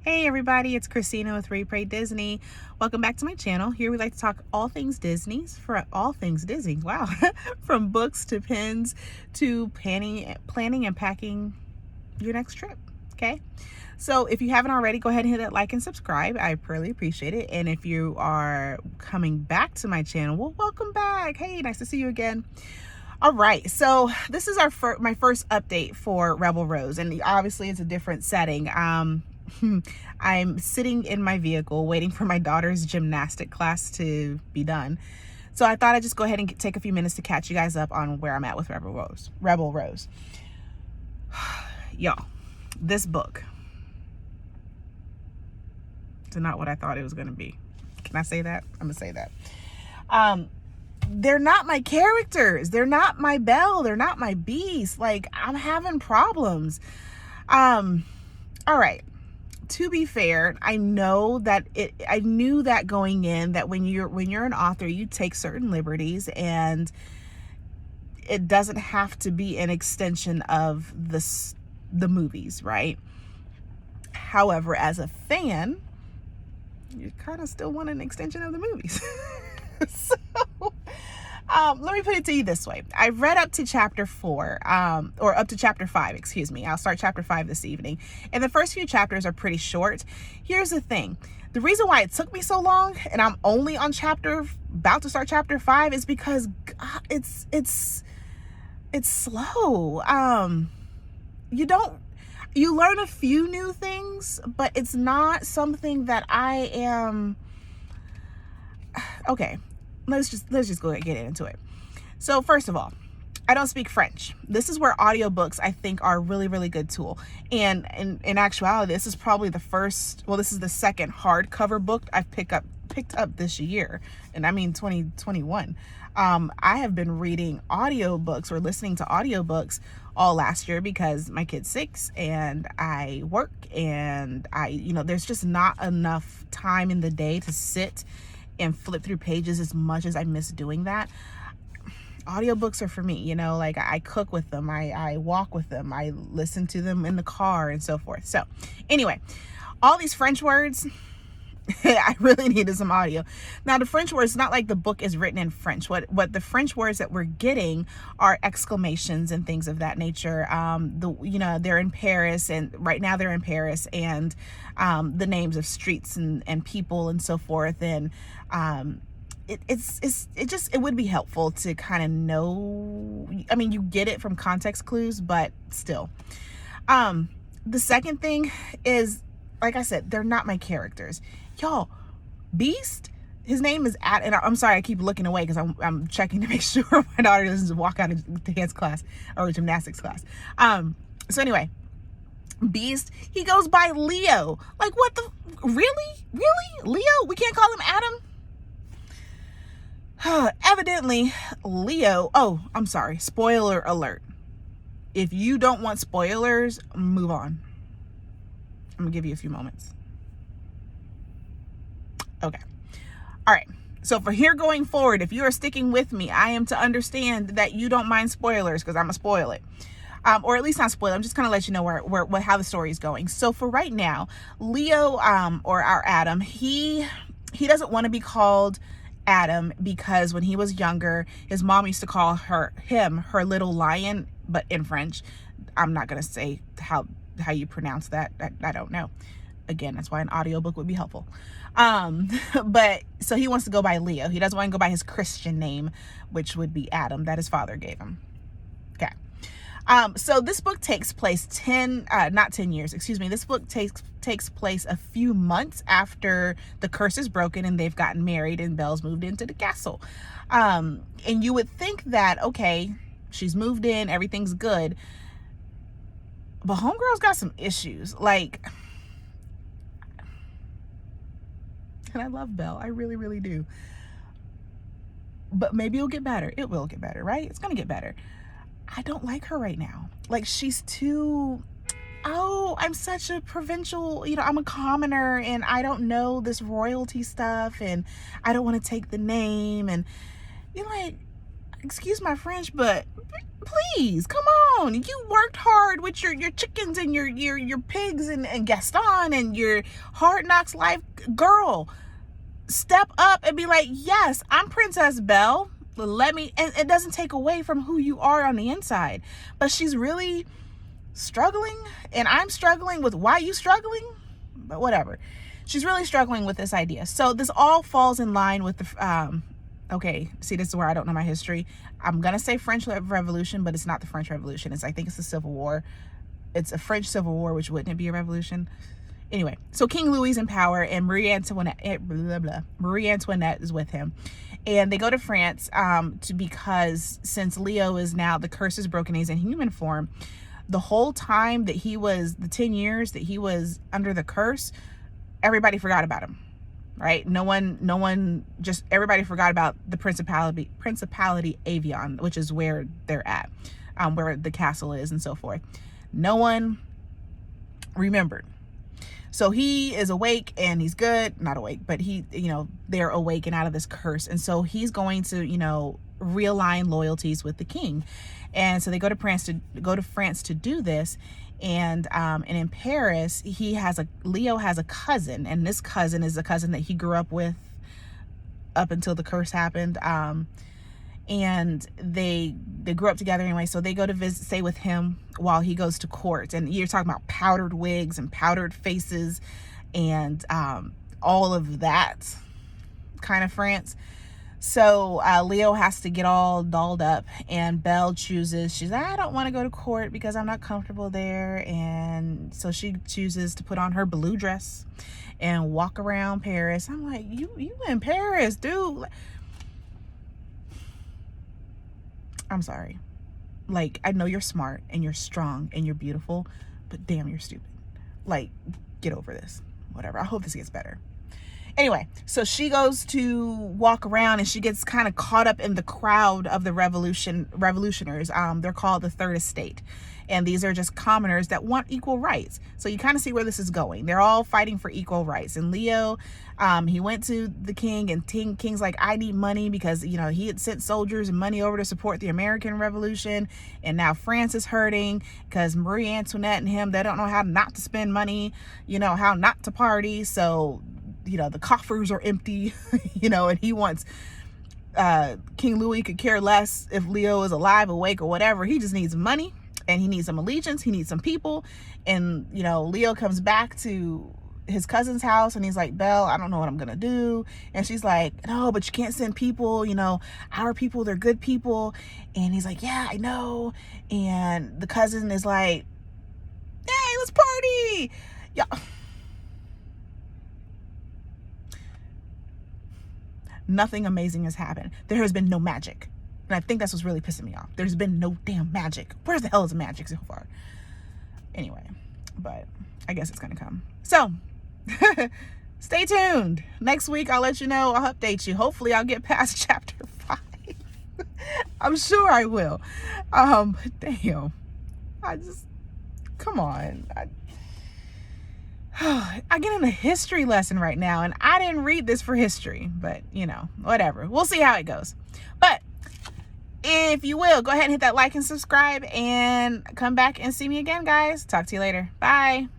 Hey everybody, it's Christina with Read.Pray.Disney. Welcome back to my channel. Here we like to talk all things Disney's for all things Disney. Wow. From books to pens to planning and packing your next trip. Okay. So if you haven't already, go ahead and hit that like and subscribe. I really appreciate it. And if you are coming back to my channel, well, welcome back. Hey, nice to see you again. All right, so this is my first update for Rebel Rose, and obviously it's a different setting. I'm sitting in my vehicle waiting for my daughter's gymnastic class to be done. So I thought I'd just go ahead and take a few minutes to catch you guys up on where I'm at with Rebel Rose. Y'all, this book is not what I thought it was going to be. Can I say that? I'm going to say that. They're not my characters. They're not my Belle. They're not my Beast. Like, I'm having problems. All right. To be fair, I knew that going in, that when you're an author, you take certain liberties, and it doesn't have to be an extension of the movies, right? However, as a fan, you kind of still want an extension of the movies. So let me put it to you this way. I read up to chapter 4, or up to chapter 5, excuse me. I'll start chapter 5 this evening. And the first few chapters are pretty short. Here's the thing. The reason why it took me so long, and I'm only on about to start chapter 5, is because it's slow. You learn a few new things, but it's not something that I am, okay. Let's just go ahead and get into it. So first of all, I don't speak French. This is where audiobooks, I think, are a really, really good tool. And in actuality, this is probably this is the second hardcover book I've picked up this year. And I mean 2021. I have been reading audiobooks or listening to audiobooks all last year because my kid's 6 and I work, and there's just not enough time in the day to sit and flip through pages as much as I miss doing that. Audiobooks are for me, like I cook with them, I walk with them, I listen to them in the car and so forth. So anyway, all these French words, I really needed some audio. Now the French words, not like the book is written in French. What the French words that we're getting are exclamations and things of that nature. They're in Paris, and right now they're in Paris, and the names of streets and people and so forth. And it would be helpful to kind of know. I mean, you get it from context clues, but still. The second thing is, like I said, they're not my characters. Y'all, Beast, his name is and I'm sorry, I keep looking away because I'm checking to make sure my daughter doesn't walk out of dance class or gymnastics class. So anyway, Beast, he goes by Leo. Like, what the, really? Leo? We can't call him Adam? Evidently, Leo, oh, I'm sorry, spoiler alert. If you don't want spoilers, move on. I'm gonna give you a few moments. Okay. All right. So for here going forward, if you are sticking with me, I am to understand that you don't mind spoilers, because I'm gonna spoil it. Or at least not spoil. I'm just gonna let you know how the story is going. So for right now, Leo, or our Adam, he doesn't want to be called Adam because when he was younger, his mom used to call him her little lion, but in French. I'm not gonna say how you pronounce that. I don't know. Again, that's why an audiobook would be helpful. But so he wants to go by Leo. He doesn't want to go by his Christian name, which would be Adam, that his father gave him. Okay. So this book takes place not 10 years, excuse me. This book takes place a few months after the curse is broken and they've gotten married and Belle's moved into the castle. And you would think that, okay, she's moved in, everything's good. But homegirl's got some issues. Like, and I love Belle. I really, really do. But maybe it'll get better. It will get better, right? It's going to get better. I don't like her right now. Like, she's too, I'm such a provincial, I'm a commoner and I don't know this royalty stuff and I don't want to take the name. And you're like, excuse my French, but please, come on. You worked hard with your chickens and your pigs and Gaston and your Hard Knocks life. Girl, step up and be like, yes, I'm Princess Belle. Let me, and it doesn't take away from who you are on the inside. But she's really struggling, and I'm struggling with why you struggling, but whatever. She's really struggling with this idea. So this all falls in line with the, okay, see, this is where I don't know my history. I'm going to say French Revolution, but it's not the French Revolution. I think it's the Civil War. It's a French Civil War, which wouldn't it be a revolution? Anyway, so King Louis is in power, and Marie Antoinette is with him. And they go to France because since Leo is now, the curse is broken, he's in human form. The whole time that he was, the 10 years that he was under the curse, everybody forgot about him, right? No one, just everybody forgot about the Principality Avion, which is where they're at, where the castle is and so forth. No one remembered. So he is awake and he's good, not awake, but he, they're awake and out of this curse. And so he's going to, realign loyalties with the king. And so they go to France to do this. And in Paris, Leo has a cousin, and this cousin is a cousin that he grew up with up until the curse happened. And they grew up together anyway. So they go to stay with him while he goes to court. And you're talking about powdered wigs and powdered faces and all of that kind of France. So Leo has to get all dolled up, and Belle she's like, I don't want to go to court because I'm not comfortable there. And so she chooses to put on her blue dress and walk around Paris. I'm like, you in Paris, dude. I'm sorry. Like, I know you're smart and you're strong and you're beautiful, but damn, you're stupid. Like, get over this. Whatever. I hope this gets better. Anyway, so she goes to walk around and she gets kind of caught up in the crowd of the revolutionaries. They're called the Third Estate. And these are just commoners that want equal rights. So you kind of see where this is going. They're all fighting for equal rights. And Leo, he went to the king, and King's like, I need money because, he had sent soldiers and money over to support the American Revolution. And now France is hurting because Marie Antoinette and him, they don't know how not to spend money, how not to party. So, the coffers are empty, and he wants, King Louis could care less if Leo is alive, awake, or whatever. He just needs money. And he needs some allegiance. He needs some people. And, Leo comes back to his cousin's house and he's like, Belle, I don't know what I'm going to do. And she's like, no, but you can't send people, our people, they're good people. And he's like, yeah, I know. And the cousin is like, hey, let's party. Yeah. Nothing amazing has happened. There has been no magic. And I think that's what's really pissing me off. There's been no damn magic. Where the hell is the magic so far? Anyway, but I guess it's going to come. So, stay tuned. Next week, I'll let you know. I'll update you. Hopefully, I'll get past chapter 5. I'm sure I will. Damn. Come on. I get in a history lesson right now, and I didn't read this for history. But, whatever. We'll see how it goes. But, if you will, go ahead and hit that like and subscribe and come back and see me again, guys. Talk to you later. Bye.